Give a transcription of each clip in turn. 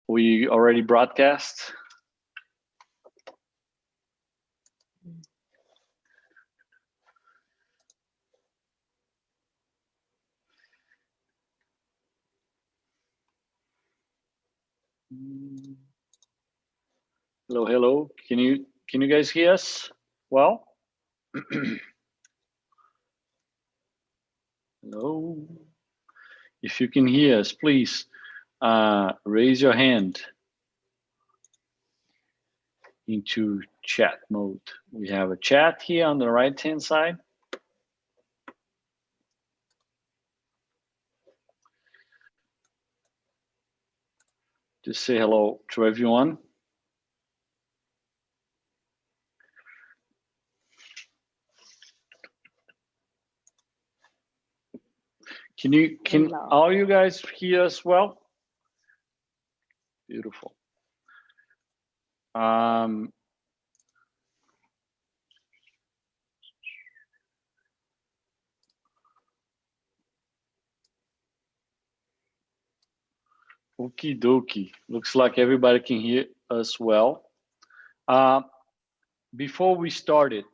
We already broadcast. Hello, hello. Can you guys hear us well? Hello. If you can hear us, please raise your hand into chat mode. We have a chat here on the right-hand side. Just say hello to everyone. Can all you guys hear us well? Beautiful. Okie dokie. Looks like everybody can hear us well. Before we started,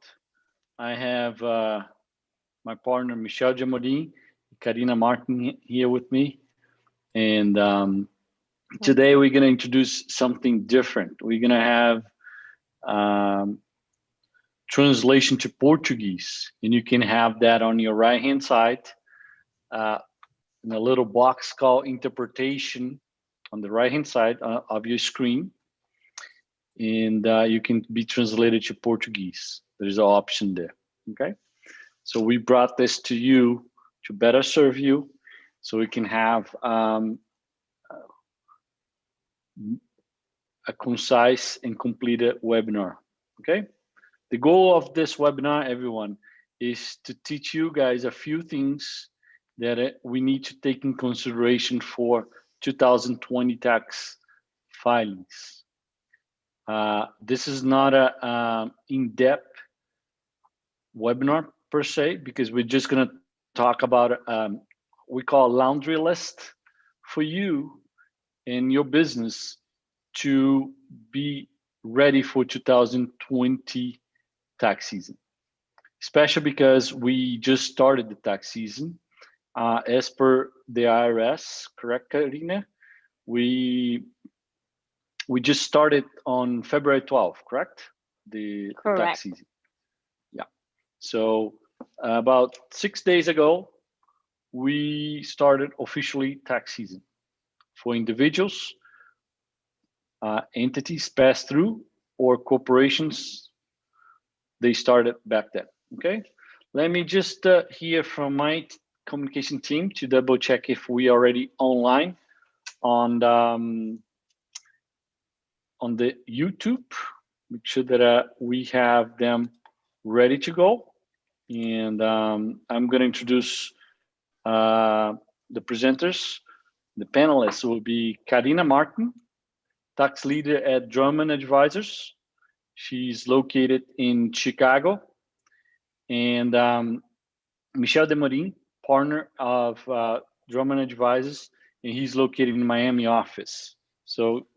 I have my partner Michel de Amorim, Karina Martyn here with me, and today we're going to introduce something different. We're going to have translation to Portuguese, and you can have that on your right-hand side in a little box called interpretation on the right-hand side of your screen, and you can be translated to Portuguese. There's an option there, okay? So we brought this to you to better serve you, so we can have a concise and completed webinar, okay? The goal of this webinar, everyone, is to teach you guys a few things that we need to take in consideration for 2020 tax filings. This is not a in-depth webinar per se, because we're just going to talk about we call laundry list for you and your business to be ready for 2020 tax season, especially because we just started the tax season. As per the IRS, correct, Karina? We just started on February 12th, correct? The tax season. Yeah. So about 6 days ago, we started officially tax season for individuals, entities, pass-through, or corporations. They started back then. Okay. Let me just hear from my communication team to double check if we are already online on the YouTube. Make sure that we have them ready to go. And I'm going to introduce the presenters. The panelists will be Karina Martyn, tax leader at Drummond Advisors. She's located in Chicago. And Michel de Amorim, partner of Drummond Advisors, and he's located in the Miami office. So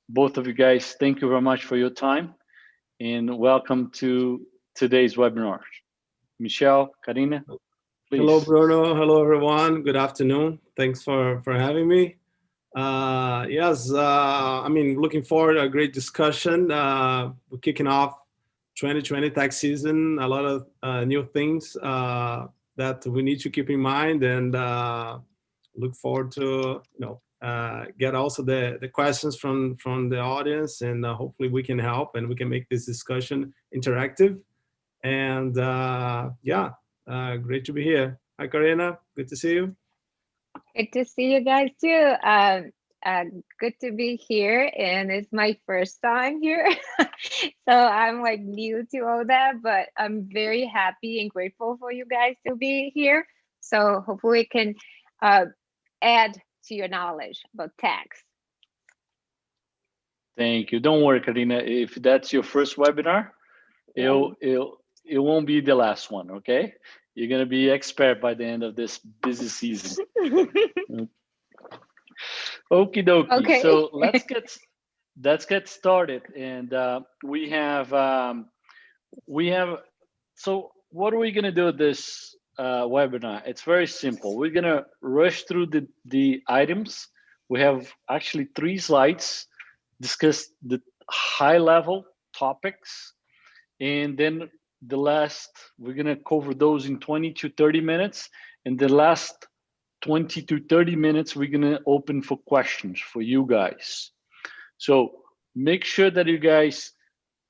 both of you guys, thank you very much for your time, and welcome to today's webinar. Michel, Karina, please. Hello, Bruno. Hello, everyone. Good afternoon. Thanks for having me. Yes, I mean, looking forward to a great discussion. We're kicking off 2020 tax season, a lot of new things that we need to keep in mind, and look forward to get also the questions from the audience, and hopefully we can help and we can make this discussion interactive. And great to be here. Hi, Karina. Good to see you. Good to see you guys too. Good to be here, and it's my first time here. So I'm like new to all that, but I'm very happy and grateful for you guys to be here. So hopefully we can add to your knowledge about tax. Thank you. Don't worry, Karina. If that's your first webinar, it won't be the last one, okay? You're gonna be expert by the end of this busy season. Okie dokie. Okay. So let's get started. And we have. So what are we gonna do this webinar? It's very simple. We're gonna rush through the items. We have actually 3 slides, discuss the high level topics, and then the last, we're gonna cover those in 20 to 30 minutes, and the last 20 to 30 minutes we're gonna open for questions for you guys. So make sure that you guys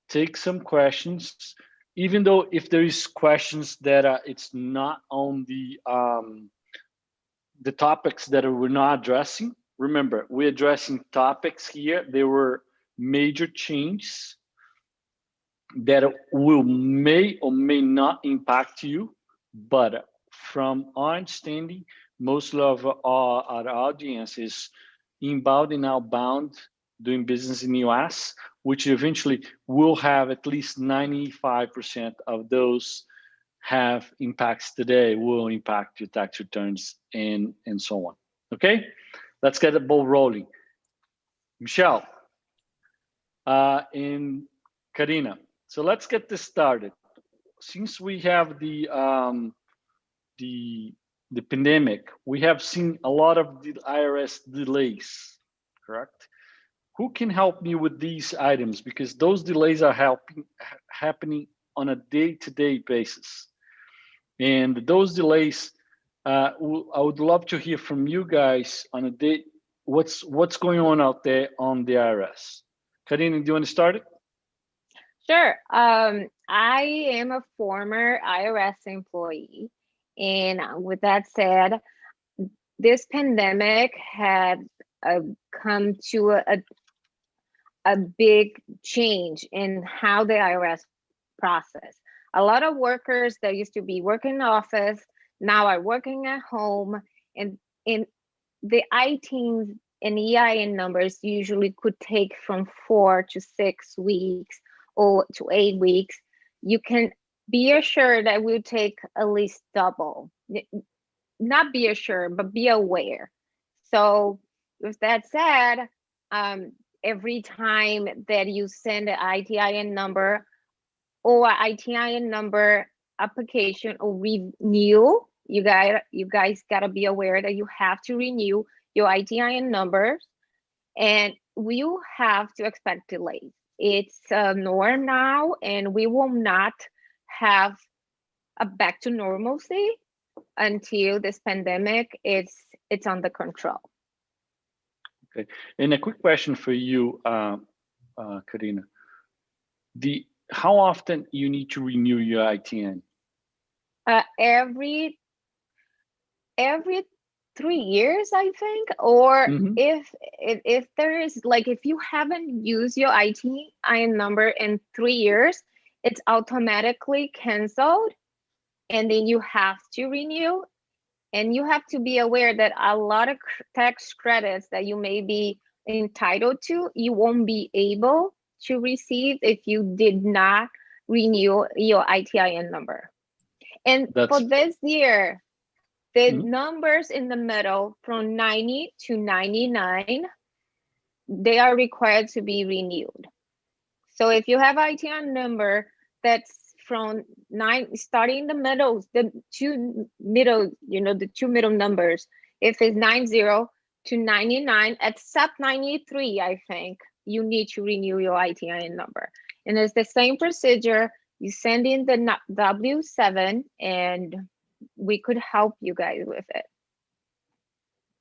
take some questions, even though if there is questions that it's not on the topics that we're not addressing. Remember, we're addressing topics here. There were major changes that may or may not impact you, but from our understanding, most of our audience is inbound and outbound doing business in the US, which eventually will have at least 95% of those have impacts today, will impact your tax returns and so on. Okay, let's get the ball rolling. Michel and Karina. So let's get this started. Since we have the pandemic, we have seen a lot of the IRS delays, correct? Who can help me with these items? Because those delays are happening on a day-to-day basis. And those delays, I would love to hear from you guys on a day, what's going on out there on the IRS. Karina, do you want to start it? Sure. I am a former IRS employee. And with that said, this pandemic had come to a big change in how the IRS process. A lot of workers that used to be working in the office now are working at home, and in the ITINs and EIN numbers usually could take from 4 to 6 weeks or to 8 weeks. You can be assured that will take at least double. Not be assured, but be aware. So with that said, every time that you send an ITIN number or ITIN number application or renew, you guys gotta be aware that you have to renew your ITIN numbers, and we will have to expect delays. It's a norm now, and we will not have a back to normalcy until this pandemic it's under control. Okay, and a quick question for you, Karina. How often you need to renew your ITN? Every 3 years, I think. Or if there is, like, if you haven't used your ITIN number in 3 years, it's automatically canceled, and then you have to renew. And you have to be aware that a lot of tax credits that you may be entitled to, you won't be able to receive if you did not renew your ITIN number. And for this year, the numbers in the middle from 90 to 99, they are required to be renewed. So if you have ITIN number that's from 9, starting in the middle, the two middle numbers, if it's 90 to 99, except 93, I think, you need to renew your ITIN number. And it's the same procedure. You send in the W-7 and we could help you guys with it.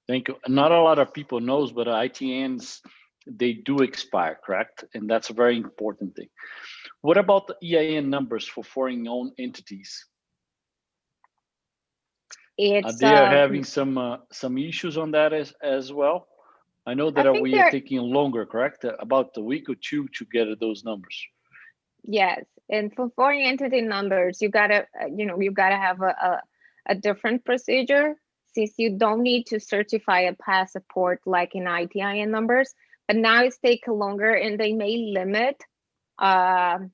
Thank you. Not a lot of people knows, but ITNs, they do expire, correct? And that's a very important thing. What about the EIN numbers for foreign-owned entities? They are having some issues on that as well. I know that we are taking longer, correct? About a week or 2 to get those numbers. Yes, and for foreign entity numbers, you gotta have a different procedure, since you don't need to certify a passport like in ITIN numbers. But now it's taking longer, and they may limit the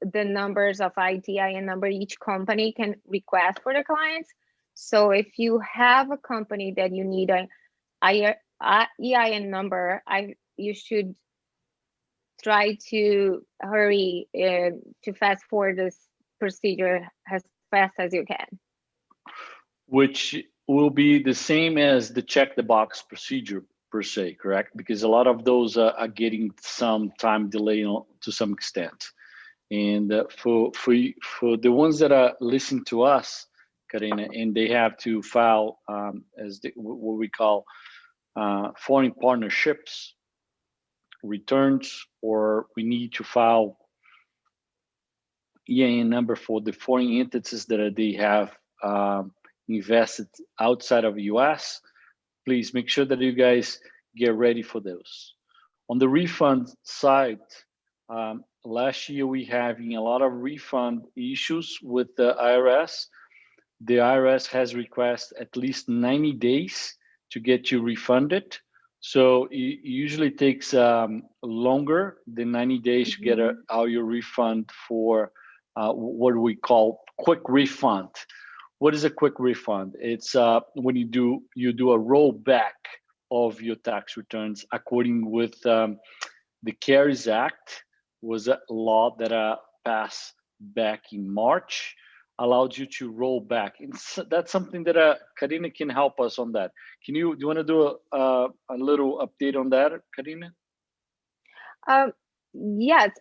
numbers of ITIN number each company can request for the clients. So if you have a company that you need an EIN number, you should try to hurry to fast forward this procedure as fast as you can. Which will be the same as the check the box procedure per se, correct? Because a lot of those are getting some time delay to some extent. And for the ones that are listening to us, Karina, and they have to file what we call foreign partnerships returns, or we need to file EIN number for the foreign entities that they have invested outside of the US, please make sure that you guys get ready for those. On the refund side, last year we having a lot of refund issues with the IRS. The IRS has requested at least 90 days to get you refunded. So it usually takes longer than 90 days to get out your refund for what we call quick refund. What is a quick refund? It's when you do a rollback of your tax returns according with the CARES Act, was a law that passed back in March, allowed you to roll back. And that's something that Karina can help us on that. Do you want to do a little update on that, Karina? Yes.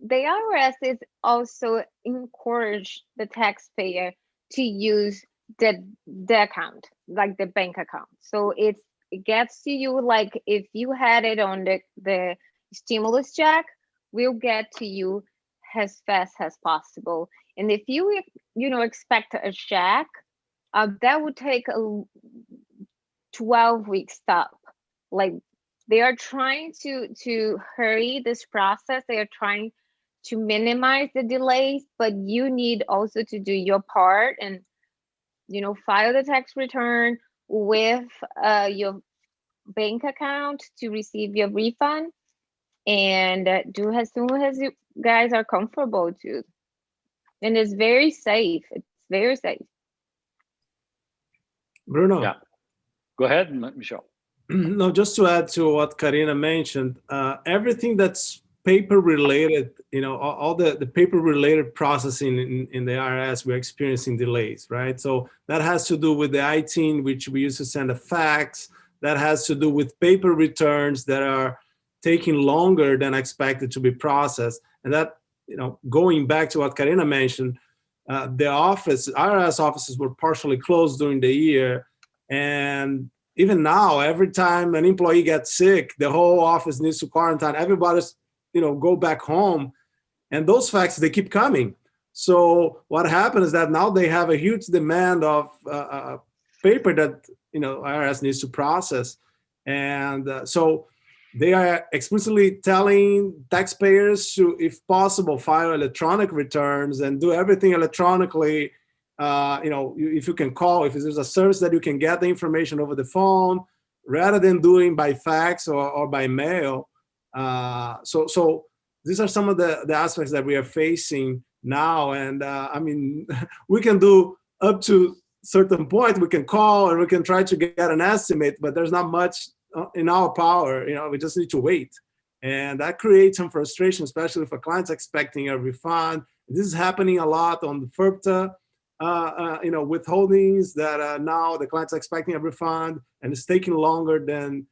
The IRS is also encourage the taxpayer to use the account, like the bank account. So it gets to you, like if you had it on the stimulus check, we'll get to you as fast as possible. And if you expect a check, that would take a 12-week stop. Like they are trying to hurry this process. They are trying to minimize the delays, but you need also to do your part and file the tax return with your bank account to receive your refund, and do as soon as you guys are comfortable to. And it's very safe. It's very safe. Bruno. Yeah. Go ahead, Michel. No, just to add to what Karina mentioned, everything that's paper related, all the paper related processing in the IRS, we're experiencing delays, right? So that has to do with the ITIN, which we used to send a fax. That has to do with paper returns that are taking longer than expected to be processed. And that, going back to what Karina mentioned, the IRS offices were partially closed during the year. And even now, every time an employee gets sick, the whole office needs to quarantine. Everybody's, go back home. And those faxes, they keep coming. So what happened is that now they have a huge demand of paper that, IRS needs to process. And so they are explicitly telling taxpayers to, if possible, file electronic returns and do everything electronically. If you can call, if there's a service that you can get the information over the phone, rather than doing by fax or by mail. So these are some of the aspects that we are facing now. And we can do up to certain point, we can call and we can try to get an estimate, but there's not much in our power. We just need to wait. And that creates some frustration, especially for clients expecting a refund. This is happening a lot on the FERPTA, withholdings that now the client's expecting a refund and it's taking longer than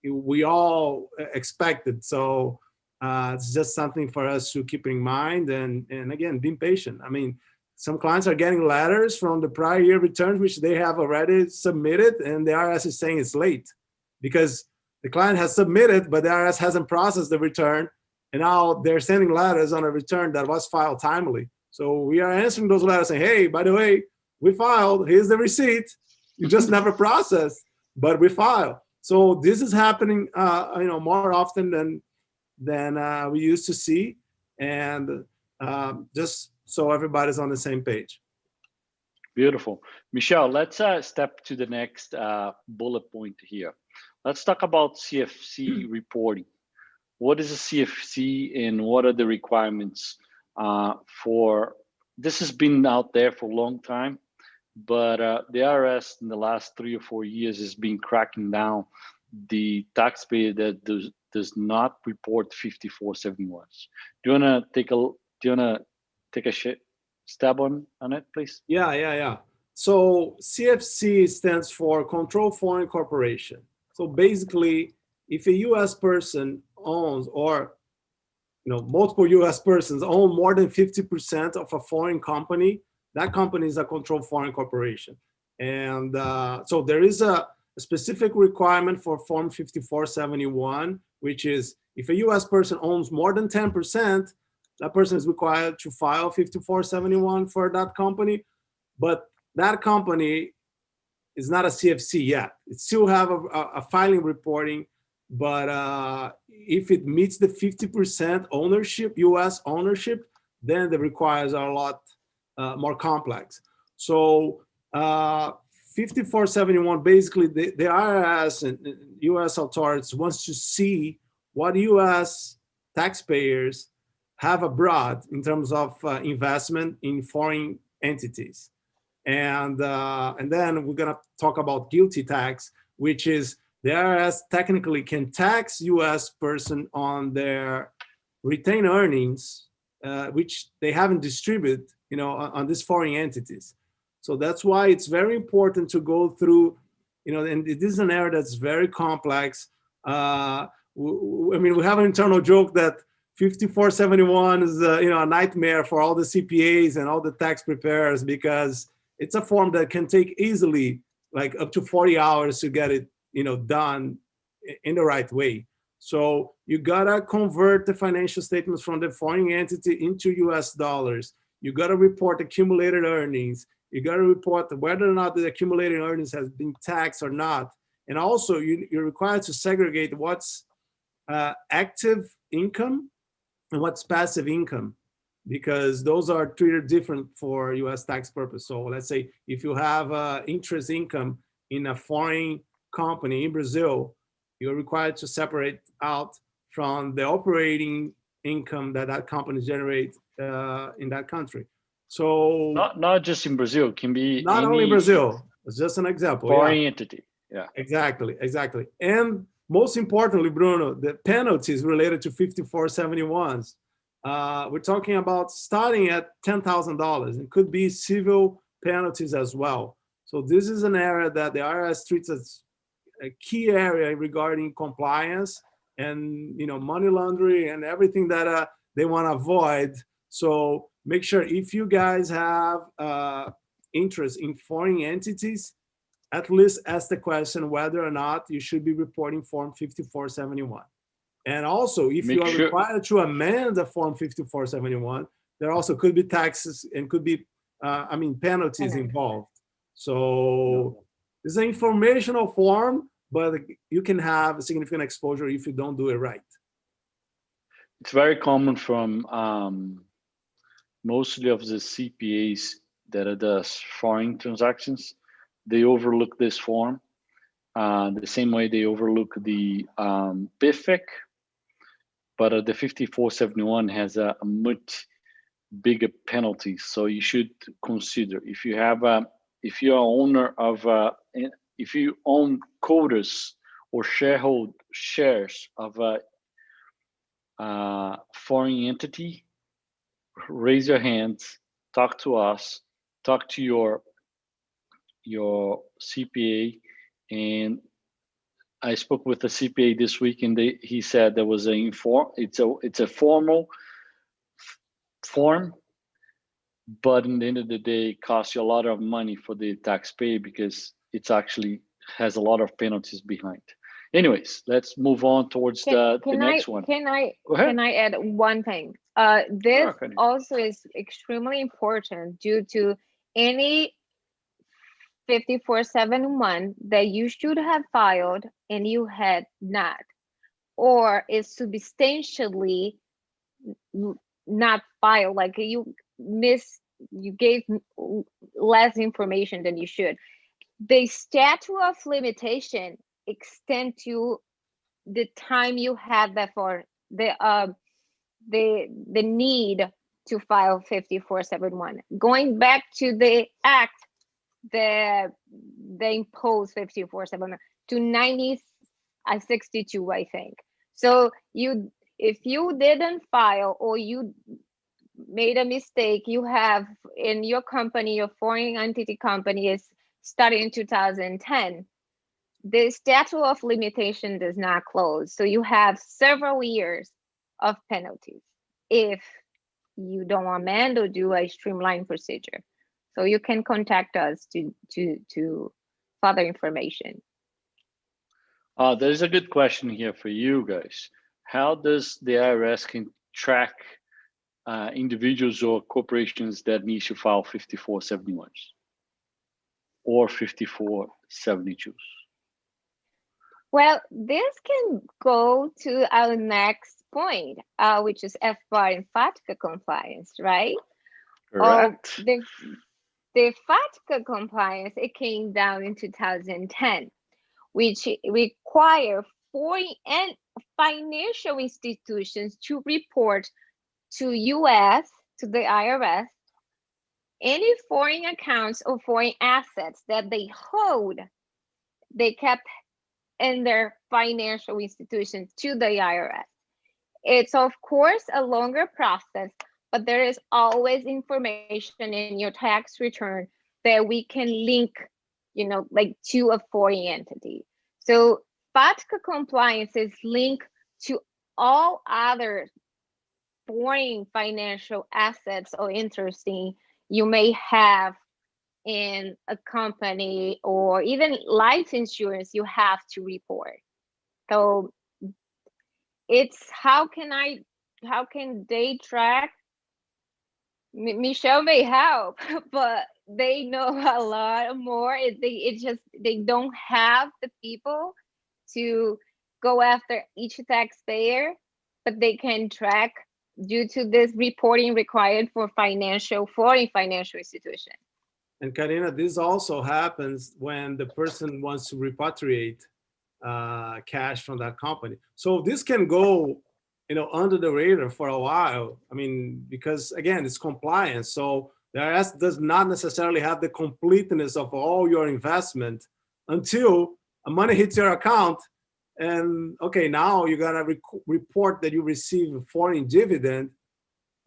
we all expected. So it's just something for us to keep in mind and again, being patient. Some clients are getting letters from the prior year returns, which they have already submitted, and the IRS is saying it's late because the client has submitted, but the IRS hasn't processed the return. And now they're sending letters on a return that was filed timely. So we are answering those letters saying, hey, by the way, we filed, here's the receipt. You just never processed, but we filed. So this is happening, more often than we used to see. And just so everybody's on the same page. Beautiful. Michel, let's step to the next bullet point here. Let's talk about CFC reporting. What is a CFC and what are the requirements for? This has been out there for a long time. but the IRS in the last 3 or 4 years has been cracking down the taxpayer that does not report 5471s. Do you wanna take a stab on it, please? Yeah. So CFC stands for Control Foreign Corporation. So basically, if a U.S. person owns, or multiple U.S. persons own more than 50% of a foreign company, that company is a controlled foreign corporation. And so there is a specific requirement for Form 5471, which is if a U.S. person owns more than 10%, that person is required to file 5471 for that company. But that company is not a CFC yet. It still have a filing reporting, but if it meets the 50% ownership, US ownership, then the requires are a lot more complex. So 5471, basically the IRS and US authorities wants to see what US taxpayers have abroad in terms of investment in foreign entities. And then we're gonna talk about GILTI tax, which is the IRS technically can tax US person on their retained earnings, which they haven't distributed, on these foreign entities. So that's why it's very important to go through, and this is an area that's very complex. I mean, we have an internal joke that 5471 is a nightmare for all the CPAs and all the tax preparers, because it's a form that can take easily like up to 40 hours to get it done in the right way. So you gotta convert the financial statements from the foreign entity into US dollars. You gotta report accumulated earnings. You gotta report whether or not the accumulated earnings has been taxed or not. And also you're required to segregate what's active income and what's passive income, because those are treated different for US tax purpose. So let's say if you have interest income in a foreign company in Brazil, you're required to separate out from the operating income that company generates in that country. So not just in Brazil, can be not only Brazil. It's just an example. Foreign entity. Yeah. Exactly. And most importantly, Bruno, the penalties related to 5471s. We're talking about starting at $10,000. It could be civil penalties as well. So this is an area that the IRS treats as a key area regarding compliance and money laundering and everything that they want to avoid. So make sure if you guys have interest in foreign entities, at least ask the question whether or not you should be reporting Form 5471. And also, if you are required to amend the Form 5471, there also could be taxes and could be, penalties involved. So it's an informational form, but you can have a significant exposure if you don't do it right. It's very common from mostly of the CPAs that does foreign transactions. They overlook this form the same way they overlook the BIFIC, but the 5471 has a much bigger penalty. So you should consider if you have if you are owner of if you own quotas or shares of a foreign entity, raise your hands, talk to us, talk to your CPA. And I spoke with the CPA this week, and he said there was it's a formal form, but in the end of the day, it costs you a lot of money for the taxpayer because it's actually has a lot of penalties behind. Anyways, let's move on towards the next one. Can I add one thing? This also is extremely important due to any 5471 that you should have filed and you had not, or is substantially not filed, like you gave less information than you should. The statute of limitation extend to the time you have that for the need to file 5471. Going back to the act, the imposed 5470 to 62, I think. So if you didn't file or you made a mistake, you have in your company, your foreign entity company is starting in 2010, the statute of limitation does not close. So you have several years of penalties if you don't amend or do a streamlined procedure. So you can contact us to further information. There's a good question here for you guys. How does the IRS can track individuals or corporations that need to file 5471s or 5472s? Well, this can go to our next point, which is FBAR and FATCA compliance, right? Correct. The FATCA compliance, it came down in 2010, which require foreign and financial institutions to report to US, to the IRS, any foreign accounts or foreign assets that they hold, they kept in their financial institutions to the IRS. It's of course a longer process, but there is always information in your tax return that we can link, like to a foreign entity. So FATCA compliance is linked to all other foreign financial assets or interesting you may have in a company, or even life insurance you have to report. So it's how can they track? Michel may help, but they know a lot more. They don't have the people to go after each taxpayer, but they can track due to this reporting required for foreign financial institutions. And Karina, this also happens when the person wants to repatriate cash from that company. So this can go, under the radar for a while. I mean, because again, it's compliance. So the IRS does not necessarily have the completeness of all your investment until money hits your account. And okay, now you gotta report that you receive a foreign dividend.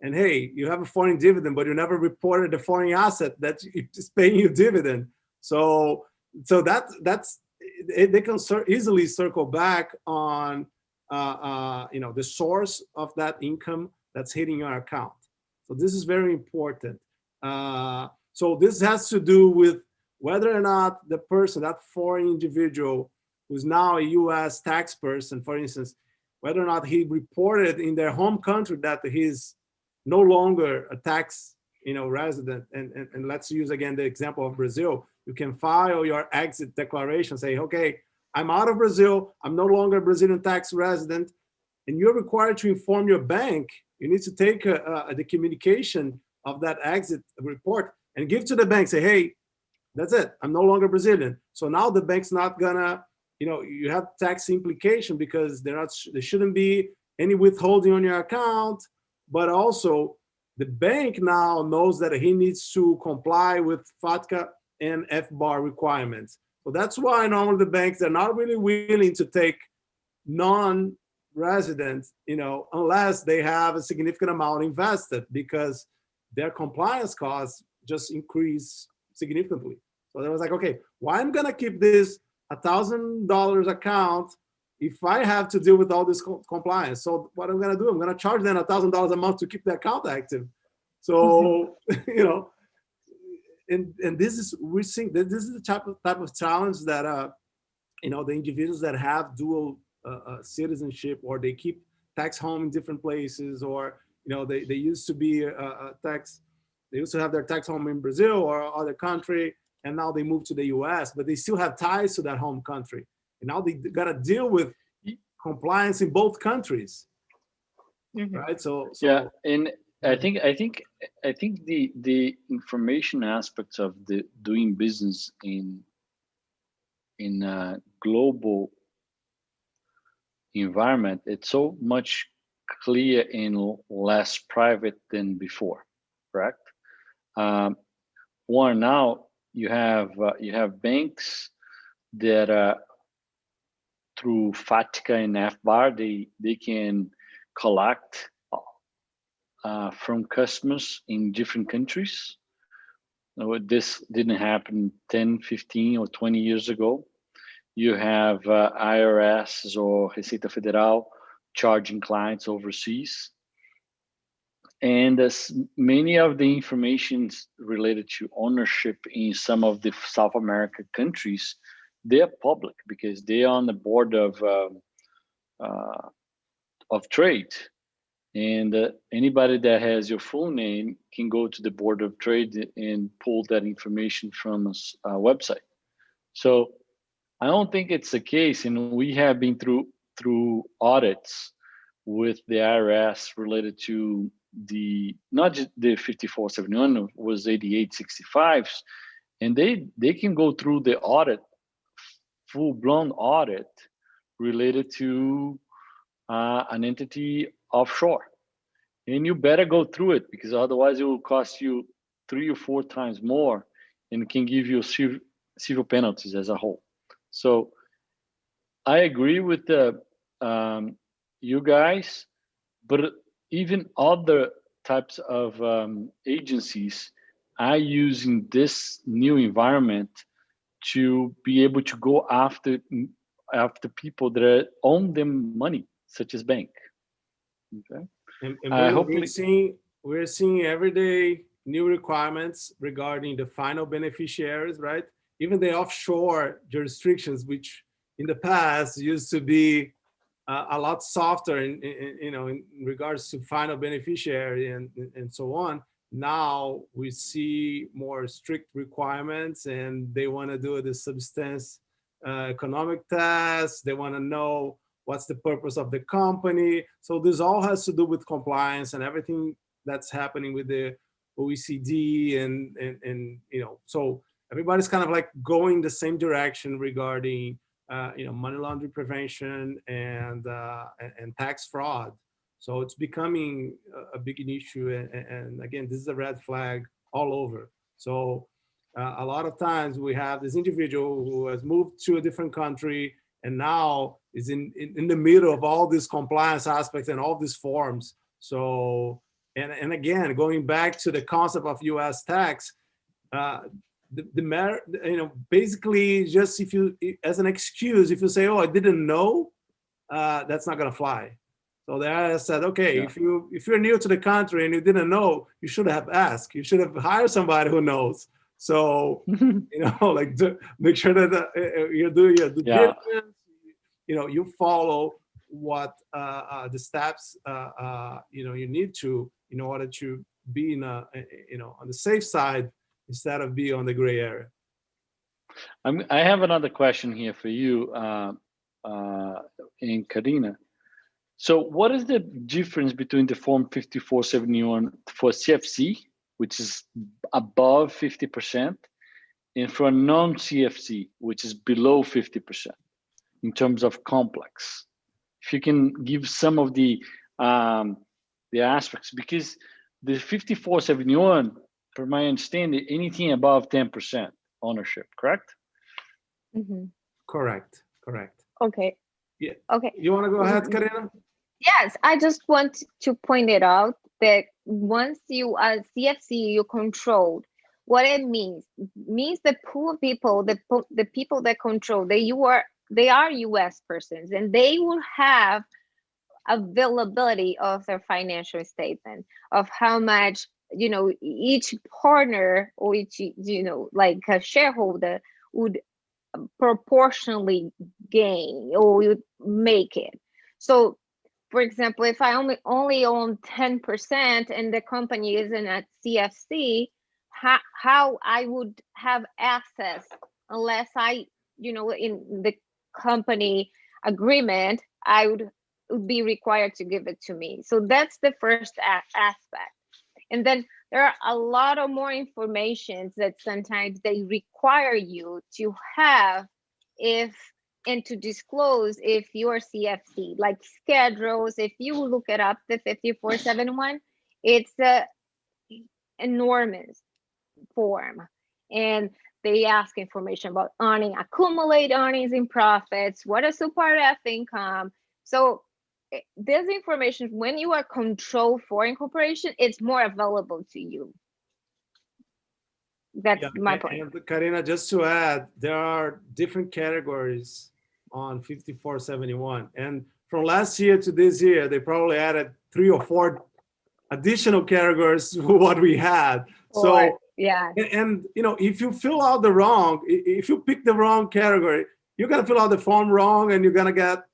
And hey, you have a foreign dividend, but you never reported the foreign asset that is paying you dividend. So that's they can easily circle back on the source of that income that's hitting your account. So this is very important. So this has to do with whether or not the person, that foreign individual who's now a U.S. tax person, for instance, whether or not he reported in their home country that he's no longer a tax resident. And let's use again the example of Brazil. You can file your exit declaration, say, okay, I'm out of Brazil, I'm no longer a Brazilian tax resident, and you're required to inform your bank. You need to take the communication of that exit report and give to the bank, say, hey, that's it, I'm no longer Brazilian. So now the bank's not gonna, you have tax implication because there shouldn't be any withholding on your account, but also the bank now knows that he needs to comply with FATCA and FBAR requirements. So that's why normally the banks are not really willing to take non-residents, unless they have a significant amount invested, because their compliance costs just increase significantly. So they was like, okay, why I'm gonna keep this $1,000 account if I have to deal with all this compliance? So what I'm gonna do, I'm gonna charge them $1,000 a month to keep the account active. So, and this is, we're seeing that this is the type of challenge that, the individuals that have dual citizenship, or they keep tax home in different places, or, they used to be they used to have their tax home in Brazil or other country, and now they move to the US, but they still have ties to that home country. And now they gotta deal with compliance in both countries, right? So yeah, and I think the information aspects of the doing business in a global environment, it's so much clear and less private than before, correct? Now you have banks that through FATCA and FBAR, they can collect from customers in different countries. This didn't happen 10, 15, or 20 years ago. You have IRS or Receita Federal charging clients overseas. And as many of the information related to ownership in some of the South American countries, they're public because they are on the board of trade. And anybody that has your full name can go to the board of trade and pull that information from a website. So I don't think it's the case. And we have been through audits with the IRS related to not just the 5471, was 8865s, and they can go through the audit, full-blown audit related to an entity offshore. And you better go through it, because otherwise it will cost you 3 or 4 times more and can give you civil penalties as a whole. So I agree with you guys, but even other types of agencies are using this new environment to be able to go after people that own them money, such as bank. Okay. And we're seeing every day new requirements regarding the final beneficiaries, right? Even the offshore jurisdictions, which in the past used to be a lot softer in regards to final beneficiary and so on. Now we see more strict requirements, and they want to do the substance economic test. They want to know what's the purpose of the company. So this all has to do with compliance and everything that's happening with the OECD and so everybody's kind of like going the same direction regarding money laundering prevention and tax fraud. So it's becoming a big issue. And again, this is a red flag all over. So a lot of times we have this individual who has moved to a different country and now is in the middle of all these compliance aspects and all these forms. So, and again, going back to the concept of US tax, basically just if you, as an excuse, if you say, oh, I didn't know, that's not gonna fly. So the IRS said, okay, yeah. if you're new to the country and you didn't know, you should have asked. You should have hired somebody who knows. So, like make sure that you do your due diligence. You follow what the steps you need to in order to be on the safe side instead of be on the gray area. I have another question here for you, and Karina. So what is the difference between the Form 5471 for CFC, which is above 50%, and for non-CFC, which is below 50% in terms of complex? If you can give some of the aspects, because the 5471, per my understanding, anything above 10% ownership, correct? Mm-hmm. Correct. Okay. Yeah. Okay. You want to go ahead, Karina? Yes, I just want to point it out that once you are CFC, you're controlled. What it means the poor people, the people that control, they are US persons, and they will have availability of their financial statement of how much each partner or each like a shareholder would proportionally gain or would make it. So for example, if I only own 10% and the company isn't at CFC, how I would have access unless I, in the company agreement, I would be required to give it to me. So that's the first aspect. And then there are a lot of more information that sometimes they require you to have and to disclose if you're CFC, like schedules. If you look it up, the 5471, it's a enormous form. And they ask information about earning, accumulate earnings and profits, what is support F income. So this information, when you are controlled foreign corporation, it's more available to you. That's my point. And Karina, just to add, there are different categories on 5471. And from last year to this year, they probably added 3 or 4 additional categories to what we had. So yeah. And you know, if you fill out the wrong, if you pick the wrong category, you're gonna fill out the form wrong and you're gonna get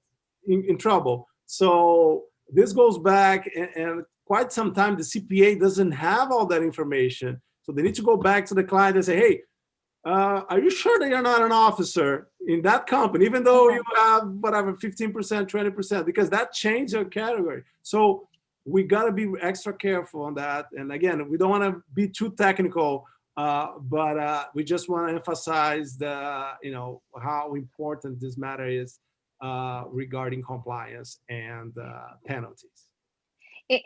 in trouble. So this goes back and quite some time the CPA doesn't have all that information. So they need to go back to the client and say, hey, are you sure that you're not an officer in that company, even though you have whatever 15%, 20%, because that changed your category. So we got to be extra careful on that. And again, we don't want to be too technical, but we just want to emphasize the, you know, how important this matter is regarding compliance and penalties.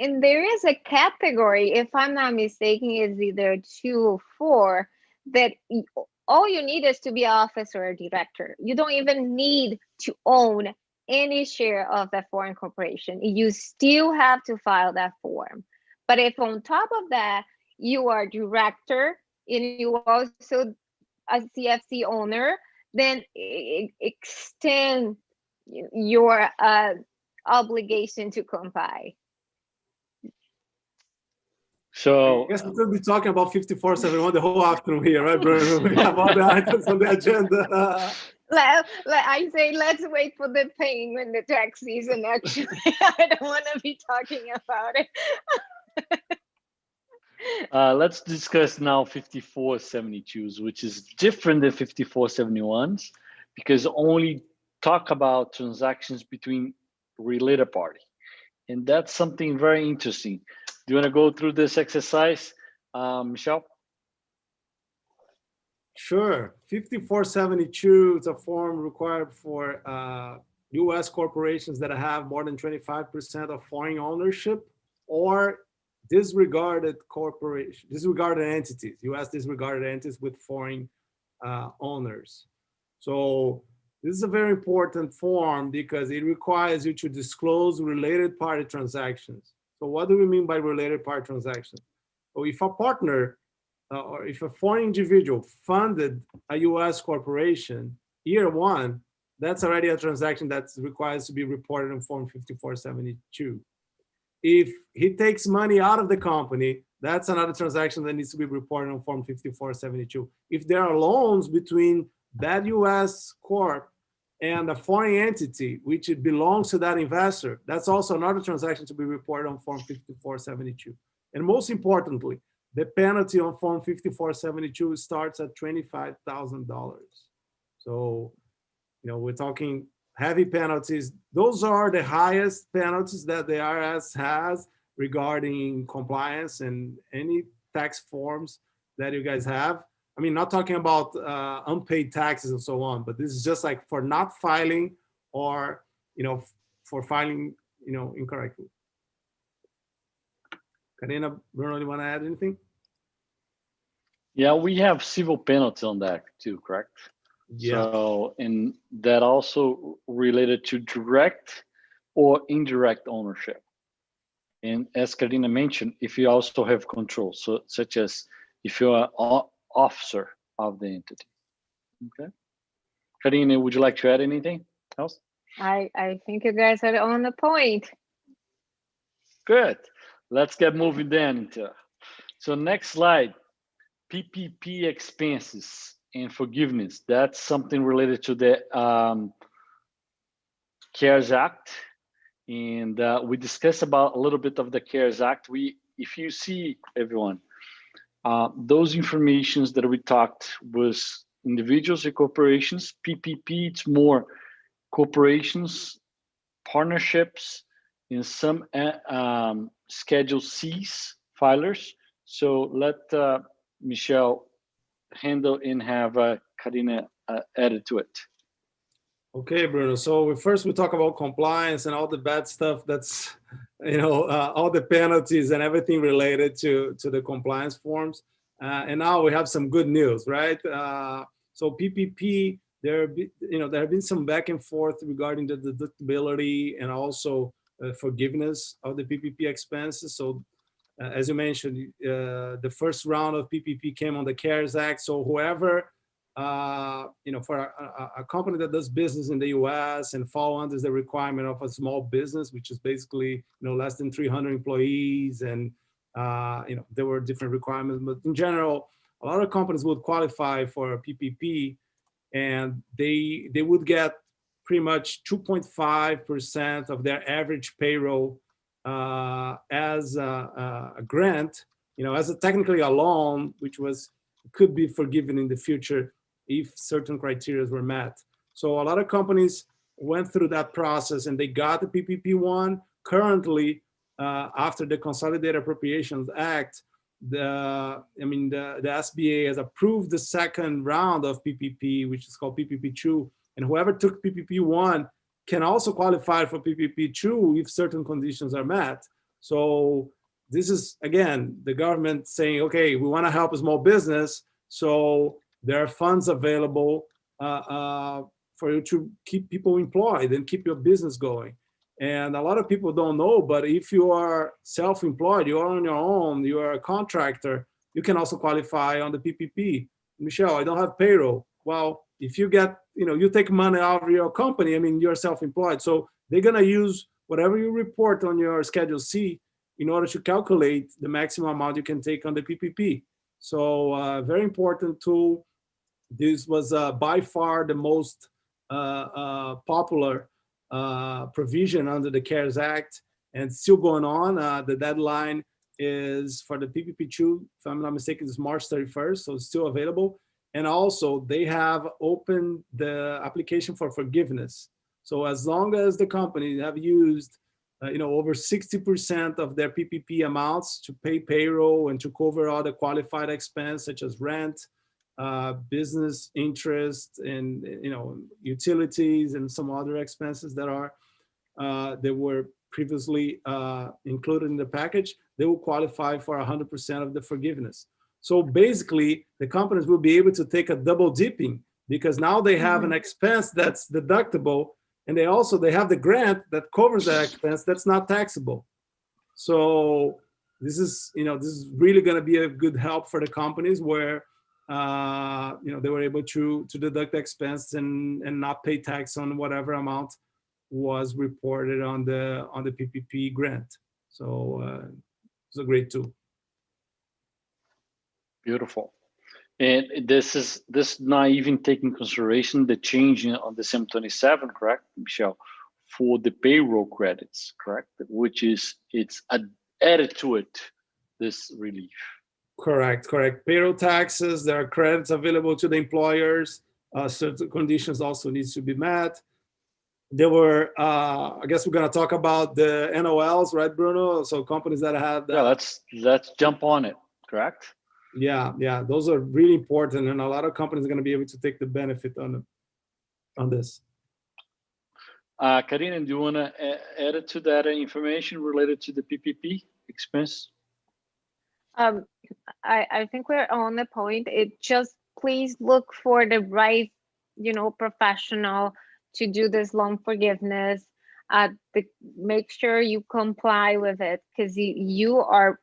And there is a category, if I'm not mistaken, is either 2 or 4, that all you need is to be an officer or director. You don't even need to own any share of that foreign corporation. You still have to file that form. But if on top of that, you are director and you also a CFC owner, then extend your obligation to comply. So I guess we'll be talking about 5471 the whole afternoon here, right, Bruno? We have all the items on the agenda. I say let's wait for the pain when the tax season actually. I don't want to be talking about it. Let's discuss now 5472s, which is different than 5471s because only talk about transactions between related party. And that's something very interesting. Do you want to go through this exercise, Michel? Sure. 5472 is a form required for U.S. corporations that have more than 25% of foreign ownership or disregarded corporations, disregarded entities, U.S. disregarded entities with foreign owners. So this is a very important form because it requires you to disclose related party transactions. So what do we mean by related party transactions? So if a partner or if a foreign individual funded a U.S. corporation, year 1, that's already a transaction that requires to be reported in Form 5472. If he takes money out of the company, that's another transaction that needs to be reported on Form 5472. If there are loans between that U.S. corp and a foreign entity, which it belongs to that investor, that's also another transaction to be reported on Form 5472. And most importantly, the penalty on Form 5472 starts at $25,000. So, you know, we're talking heavy penalties. Those are the highest penalties that the IRS has regarding compliance and any tax forms that you guys have. I mean, not talking about unpaid taxes and so on, but this is just like for not filing or, you know, for filing, you know, incorrectly. Karina, Bruno, you want to add anything? Yeah, we have civil penalties on that too, correct? Yeah. So, and that also related to direct or indirect ownership. And as Karina mentioned, if you also have control, so such as if you're an officer of the entity. Okay. Karina, would you like to add anything else? I think you guys are on the point. Good. Let's get moving then. So next slide, PPP expenses and forgiveness. That's something related to the CARES Act. And we discussed about a little bit of the CARES Act. If you see, everyone, those informations that we talked was individuals and corporations. PPP, it's more corporations, partnerships, and some Schedule C's filers. So let Michel handle and have Karina added to it. Okay, Bruno. So first we talk about compliance and all the bad stuff that's, you know, all the penalties and everything related to the compliance forms. and now we have some good news, right? So PPP, there have been some back and forth regarding the deductibility and also forgiveness of the PPP expenses. So as you mentioned, the first round of PPP came on the CARES Act. So whoever, for a company that does business in the US and fall under the requirement of a small business, which is basically, less than 300 employees, and, there were different requirements, but in general, a lot of companies would qualify for a PPP, and they would get pretty much 2.5% of their average payroll as a grant, as technically a loan, which could be forgiven in the future if certain criteria were met. So a lot of companies went through that process and they got the PPP one. Currently, after the Consolidated Appropriations Act, the SBA has approved the second round of PPP, which is called PPP2, and whoever took PPP1 can also qualify for PPP2 if certain conditions are met. So this is, again, the government saying, okay, we want to help a small business, so there are funds available for you to keep people employed and keep your business going. And a lot of people don't know, but if you are self-employed, you are on your own, you are a contractor, you can also qualify on the PPP. Michel, I don't have payroll. Well, if you get, you take money out of your company, you're self-employed. So they're going to use whatever you report on your Schedule C in order to calculate the maximum amount you can take on the PPP. So very important tool. This was by far the most popular provision under the CARES Act, and still going on. The deadline is for the PPP2, if I'm not mistaken, is March 31st, so it's still available. And also they have opened the application for forgiveness. So as long as the company have used over 60% of their PPP amounts to pay payroll and to cover all the qualified expense such as rent, business interest, and utilities and some other expenses that were previously included in the package, they will qualify for 100% of the forgiveness. So basically, the companies will be able to take a double dipping because now they have an expense that's deductible, and they have the grant that covers that expense that's not taxable. So this is really going to be a good help for the companies where they were able to deduct the expense and not pay tax on whatever amount was reported on the PPP grant. So it's a great tool. Beautiful. And this not even taking consideration the change on December 27, correct, Michel, for the payroll credits, correct? Which is, it's added to it, this relief. Correct. Payroll taxes, there are credits available to the employers. Certain conditions also needs to be met. There were, I guess we're going to talk about the NOLs, right, Bruno? So companies that have that. Yeah, let's jump on it, correct? Yeah, those are really important, and a lot of companies are going to be able to take the benefit on this. Karina, do you want to add it to that information related to the PPP expense? I think we're on the point. It just, please look for the right, professional to do this loan forgiveness. Make sure you comply with it, because you are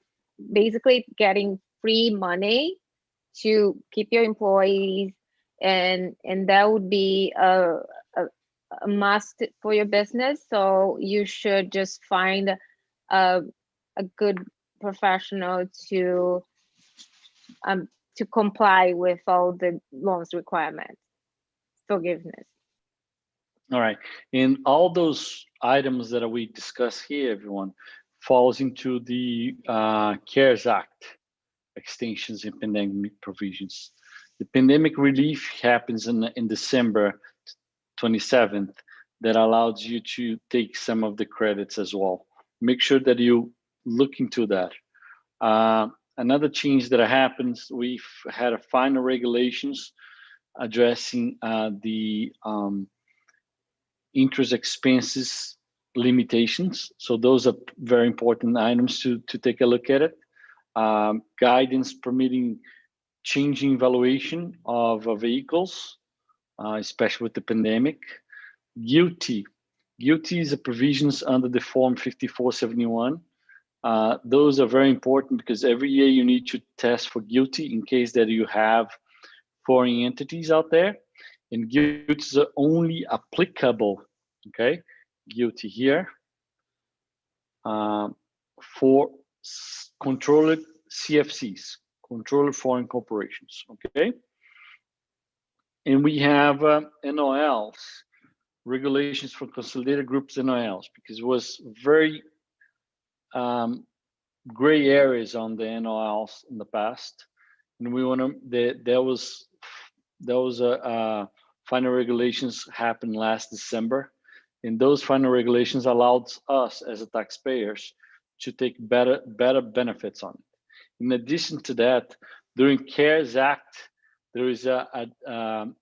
basically getting free money to keep your employees, and that would be a must for your business. So you should just find a good professional to comply with all the loans requirements, forgiveness. All right, and all those items that we discuss here, everyone, falls into the CARES Act extensions and pandemic provisions. The pandemic relief happens in December 27th, that allows you to take some of the credits as well. Make sure that you look into that. Another change that happens, we've had a final regulations addressing the interest expenses limitations. So those are very important items to take a look at it. Guidance permitting changing valuation of vehicles, especially with the pandemic. Guilty is a provisions under the Form 5471. Those are very important because every year you need to test for guilty in case that you have foreign entities out there, and guilties are only applicable, okay, guilty here, for controlled CFCs, controlled foreign corporations, okay? And we have NOLs, regulations for consolidated groups NOLs, because it was very gray areas on the NOLs in the past, and we want to. Those final regulations happened last December, and those final regulations allowed us as a taxpayers to take better benefits on it. In addition to that, during CARES Act, there is a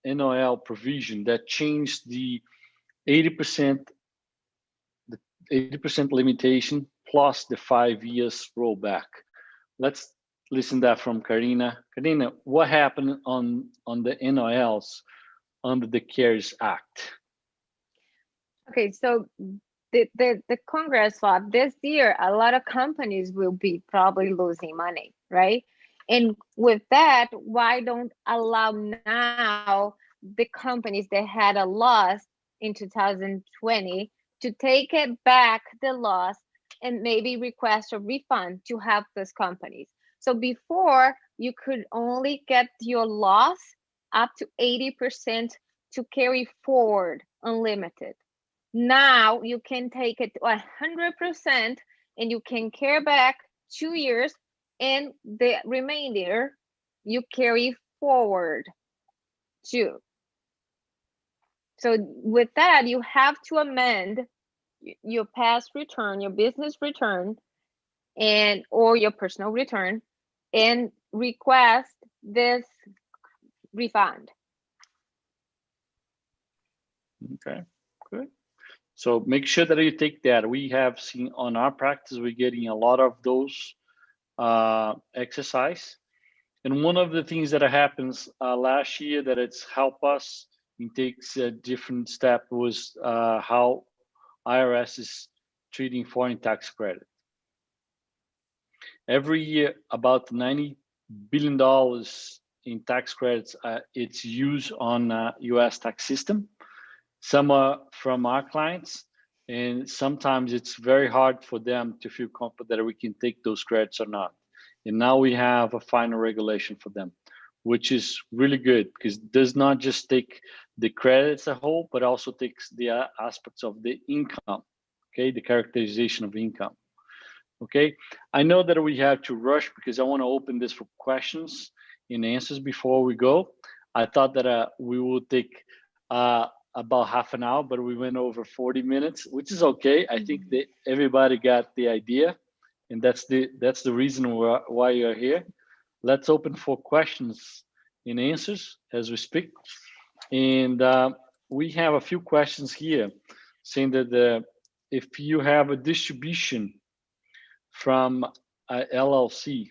NOL provision that changed the 80% limitation plus the 5 years rollback. Let's listen that from Karina. Karina, what happened on the NOLs under the CARES Act? Okay, so the Congress thought this year a lot of companies will be probably losing money, right? And with that, why don't allow now the companies that had a loss in 2020 to take it back, the loss, and maybe request a refund to help those companies. So before, you could only get your loss up to 80% to carry forward unlimited. Now you can take it to 100% and you can carry back 2 years, and the remainder you carry forward too. So with that, you have to amend your past return, your business return, and or your personal return, and request this refund. Okay, good. So make sure that you take that. We have seen on our practice, we're getting a lot of those exercise. And one of the things that happens last year that it's helped us and takes a different step was how IRS is treating foreign tax credit. Every year, about $90 billion in tax credits, it's used on US tax system. Some are from our clients, and sometimes it's very hard for them to feel confident that we can take those credits or not. And now we have a final regulation for them, which is really good because it does not just take the credits as a whole, but also takes the aspects of the income, okay, the characterization of income. Okay, I know that we have to rush because I want to open this for questions and answers before we go. I thought that we would take about half an hour, but we went over 40 minutes, which is okay. I think that everybody got the idea, and that's the reason why you're here. Let's open for questions and answers as we speak. And we have a few questions here saying that if you have a distribution from a LLC,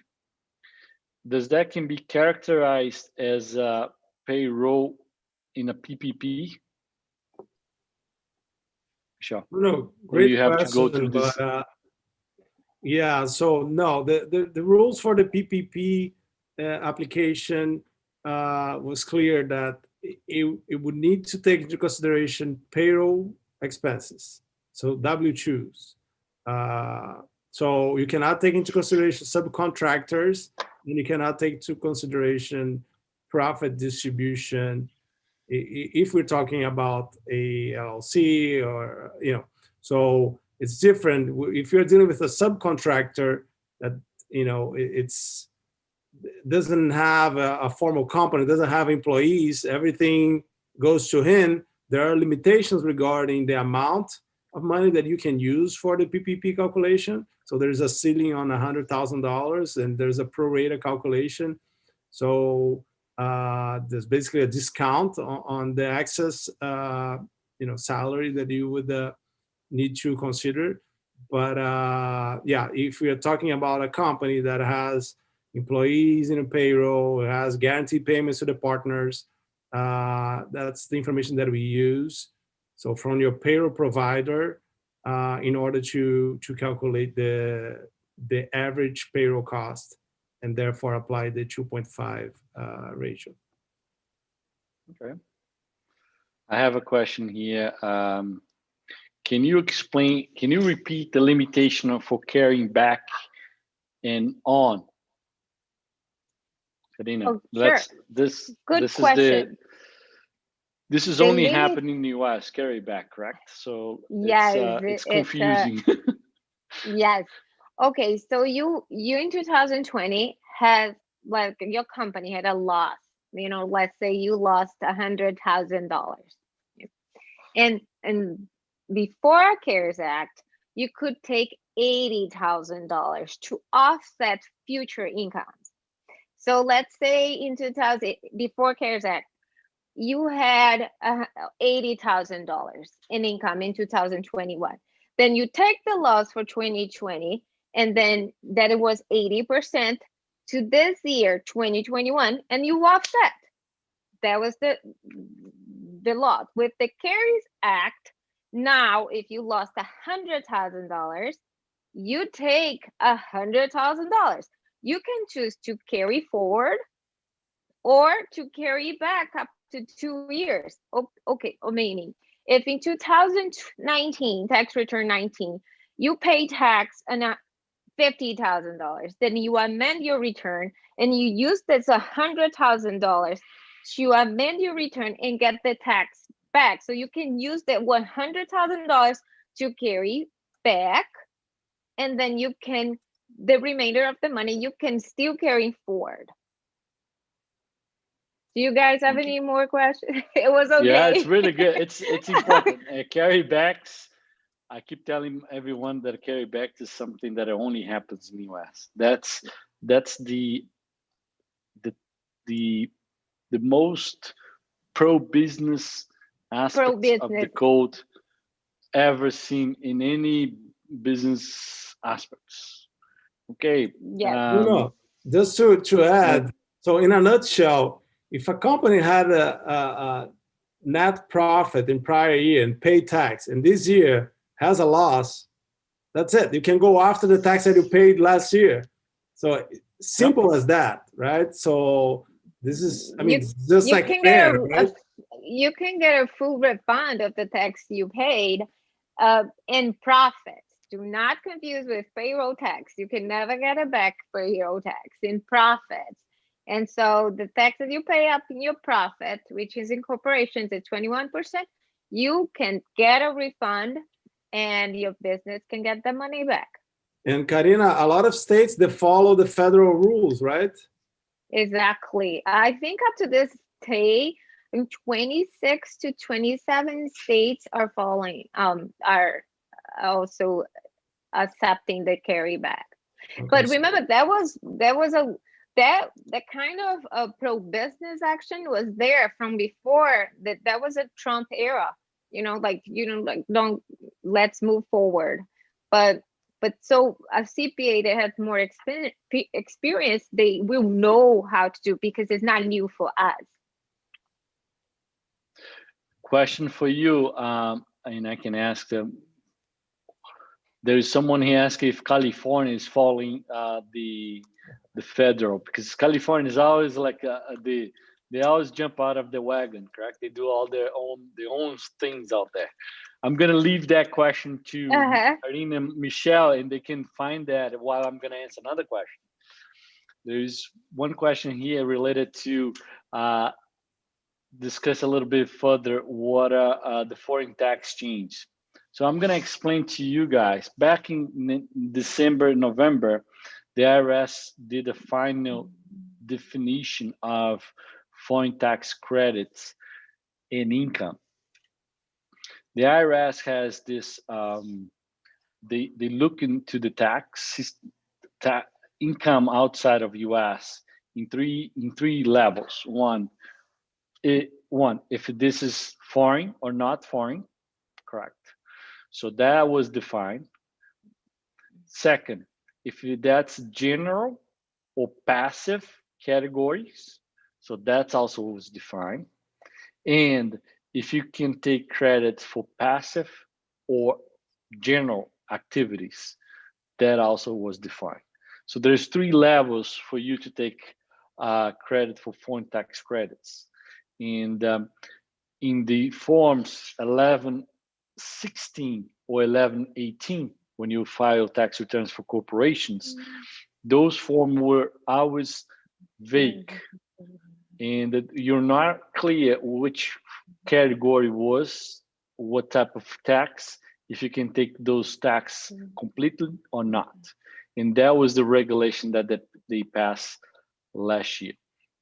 does that can be characterized as a payroll in a PPP? Sure. No, great you have question, to go through this. but yeah, so no, the rules for the PPP application was clear that it would need to take into consideration payroll expenses, so W-2s. So you cannot take into consideration subcontractors, and you cannot take into consideration profit distribution if we're talking about a LLC or, you know, so it's different. If you're dealing with a subcontractor that, you know, it doesn't have a formal company, doesn't have employees, everything goes to him. There are limitations regarding the amount of money that you can use for the PPP calculation. So there's a ceiling on $100,000, and there's a pro rata calculation. So there's basically a discount on the excess, you know, salary that you would need to consider. But yeah, if we are talking about a company that has, employees in a payroll, it has guaranteed payments to the partners. That's the information that we use. So from your payroll provider, in order to calculate the average payroll cost, and therefore apply the 2.5 ratio. Okay. I have a question here. Can you repeat the limitation for carrying back and on? Karina, Oh, sure. this question. This is only happening in the US, carryback, correct? So yes, it's confusing. Yes. Okay, so you in 2020 had, like, your company had a loss. You know, let's say you lost $100,000, and before CARES Act, you could take $80,000 to offset future incomes. So let's say in 2000, before CARES Act, you had $80,000 in income in 2021. Then you take the loss for 2020, and then that it was 80% to this year, 2021, and you offset. That was the loss. With the CARES Act, now if you lost $100,000, you take $100,000. You can choose to carry forward or to carry back up to 2 years. Okay, meaning if in 2019, tax return 19, you pay tax on $50,000, then you amend your return and you use this $100,000 to amend your return and get the tax back. So you can use that $100,000 to carry back, and then you can, the remainder of the money, you can still carry forward. Do you guys have any more questions? It was okay. Yeah, it's really good. It's important. Carrybacks, I keep telling everyone that carryback is something that only happens in the US. That's the most pro-business aspect of the code ever seen in any business aspects. Okay. Yeah. Just to add, so in a nutshell, if a company had a net profit in prior year and paid tax, and this year has a loss, that's it. You can go after the tax that you paid last year. So simple as that, right? So this is, I mean, just like fair, right? You can get a full refund of the tax you paid in profits. Do not confuse with payroll tax. You can never get it back for payroll tax in profits. And so the tax that you pay up in your profit, which is in corporations at 21%, you can get a refund and your business can get the money back. And Karina, a lot of states, they follow the federal rules, right? Exactly. I think up to this day, 26 to 27 states are following, are also accepting the carryback. Okay. But remember, that kind of pro-business action was there from before. That was a Trump era. Don't, let's move forward. But so a CPA that has more experience, they will know how to do, because it's not new for us. Question for you, and I can ask them. There is someone here asking if California is following the federal, because California is always like they always jump out of the wagon, correct? They do all their own things out there. I'm gonna leave that question to Karina and Michel, and they can find that while I'm gonna answer another question. There's one question here related to discuss a little bit further what the foreign tax change. So I'm gonna explain to you guys. Back in December, November, the IRS did a final definition of foreign tax credits and income. The IRS has this, they look into the tax income outside of US in three levels. One, if this is foreign or not foreign, correct. So that was defined. Second, if that's general or passive categories. So that's also was defined. And if you can take credit for passive or general activities, that also was defined. So there's 3 levels for you to take credit for foreign tax credits. And in the forms 1116 or 1118, when you file tax returns for corporations, those forms were always vague, and you're not clear which category was what type of tax, if you can take those tax completely or not. And that was the regulation that they passed last year.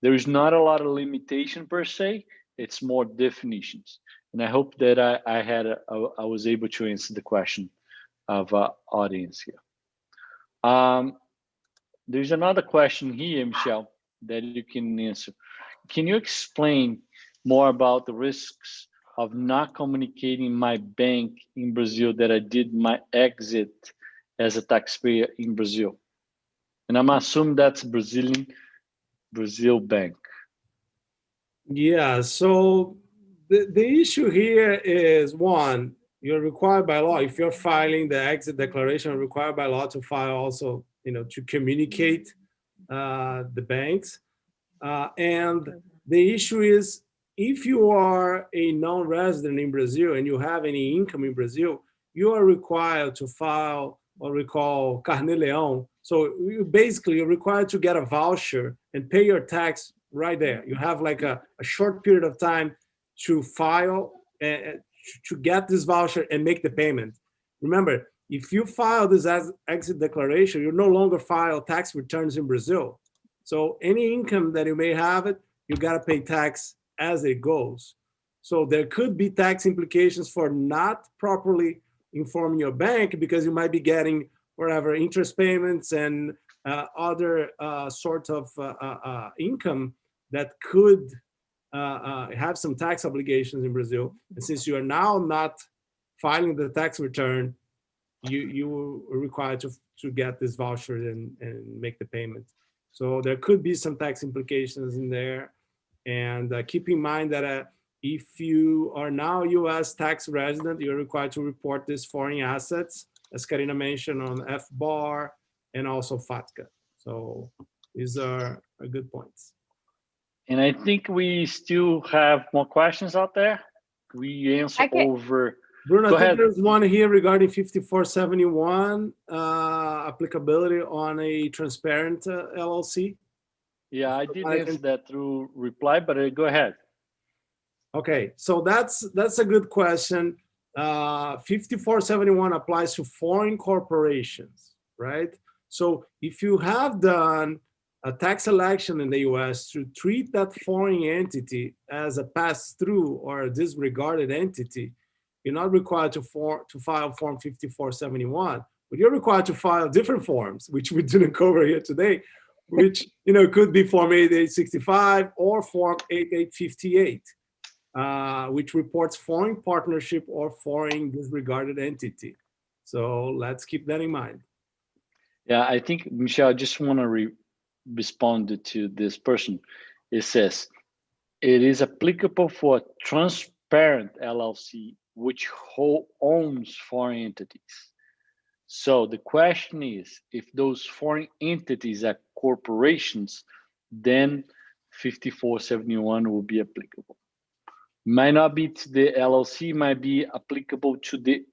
There is not a lot of limitation per se, it's more definitions. And I hope that I was able to answer the question of audience here. There's another question here, Michel, that you can answer. Can you explain more about the risks of not communicating my bank in Brazil that I did my exit as a taxpayer in Brazil? And I'm assuming that's Brazil bank. Yeah, so the issue here is, one, you're required by law, if you're filing the exit declaration, you're required by law to file also, to communicate the banks. And the issue is, if you are a non-resident in Brazil and you have any income in Brazil, you are required to file what we call carnê leão. So you're required to get a voucher and pay your tax right there. You have like a short period of time to file, to get this voucher and make the payment. Remember, if you file this as exit declaration, you no longer file tax returns in Brazil. So any income that you may have it, you got to pay tax as it goes. So there could be tax implications for not properly informing your bank, because you might be getting whatever interest payments and other sort of income that could have some tax obligations in Brazil. And since you are now not filing the tax return, you are required to get this voucher and make the payment. So there could be some tax implications in there. And keep in mind that if you are now U.S. tax resident, you're required to report these foreign assets, as Karina mentioned, on FBAR and also FATCA. So these are good points. And I think we still have more questions out there. We answer over. Bruno, Go I think ahead. there's one here regarding 5471 applicability on a transparent LLC. Yeah, I did answer that through reply, but go ahead. Okay, so that's a good question. 5471 applies to foreign corporations, right? So if you have done a tax election in the US to treat that foreign entity as a pass-through or a disregarded entity, you're not required to file Form 5471, but you're required to file different forms, which we didn't cover here today, which could be Form 8865 or Form 8858. Which reports foreign partnership or foreign disregarded entity. So let's keep that in mind. Yeah, I think, Michel, I just want to respond to this person. It says, it is applicable for a transparent LLC, which owns foreign entities. So the question is, if those foreign entities are corporations, then 5471 will be applicable. Might not be to the LLC, might be applicable to the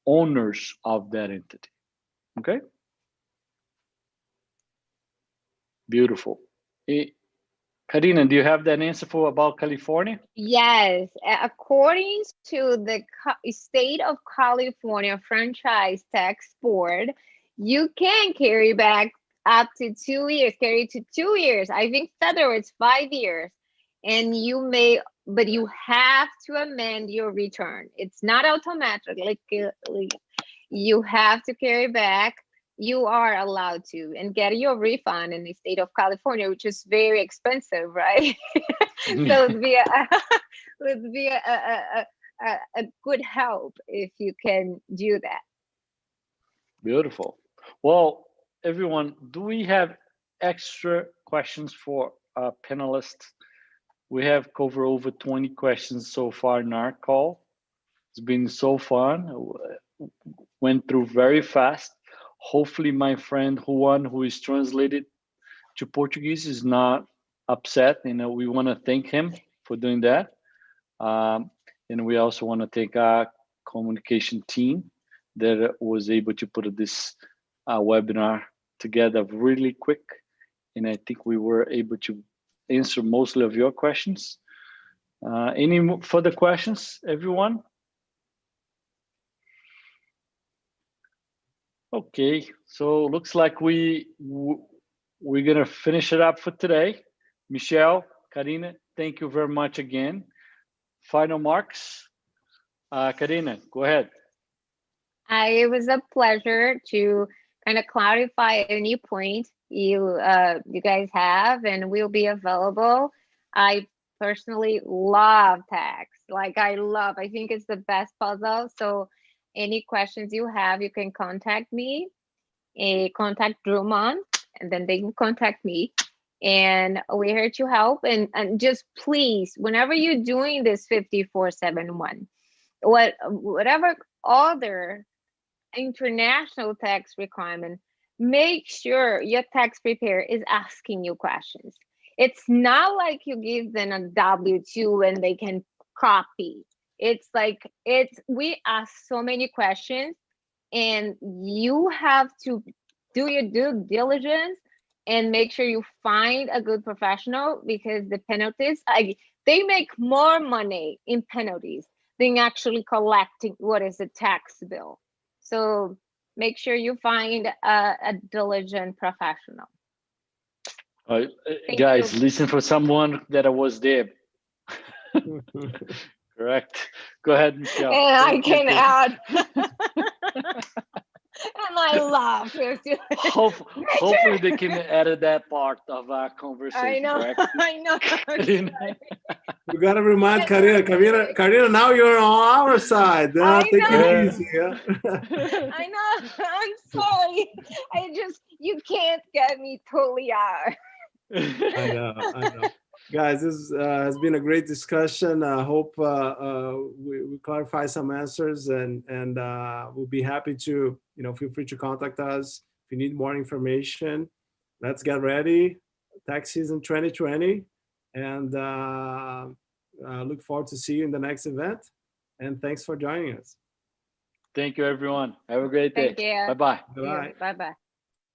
owners of that entity. Okay? Beautiful. Karina, do you have that answer for about California? Yes. According to the state of California Franchise Tax Board, you can carry back up to 2 years, carry to 2 years. I think federal it's 5 years. And you may, but you have to amend your return. It's not automatic. Like you have to carry back. You are allowed to and get your refund in the state of California, which is very expensive, right? So it'd be a good help if you can do that. Beautiful. Well, everyone, do we have extra questions for panelists. We have covered over 20 questions so far in our call. It's been so fun. Went through very fast. Hopefully my friend Juan, who is translated to Portuguese, is not upset. We want to thank him for doing that. And we also want to thank our communication team that was able to put this webinar together really quick. And I think we were able to answer mostly of your questions. Any further questions, everyone? Okay, so looks like we're gonna finish it up for today. Michel, Karina, thank you very much again. Final marks. Karina, go ahead. It was a pleasure to kind of clarify any point you guys have, and we'll be available. I personally love tax. Like I think it's the best puzzle. So any questions you have, you can contact me, contact Drummond, and then they can contact me. And we're here to help. And just please, whenever you're doing this 5471, whatever other international tax requirement, make sure your tax preparer is asking you questions. It's not like you give them a W-2 and they can copy. It's like we ask so many questions, and you have to do your due diligence and make sure you find a good professional, because the penalties, they make more money in penalties than actually collecting what is a tax bill. So make sure you find a diligent professional. Guys, listen for someone that was there. Correct. Go ahead, Michel. And I can add. And I laugh. Hopefully they can edit that part of our conversation. I know. Correct? I know. We gotta remind Karina. Karina, now you're on our side. Take it easy. Yeah? I know. I'm sorry. You can't get me totally out. I know. Guys, this has been a great discussion. I hope we clarify some answers, and we'll be happy to, feel free to contact us if you need more information. Let's get ready. Tax season 2020, and look forward to see you in the next event. And thanks for joining us. Thank you, everyone. Have a great day. Thank you. Bye-bye. Bye-bye. Bye-bye.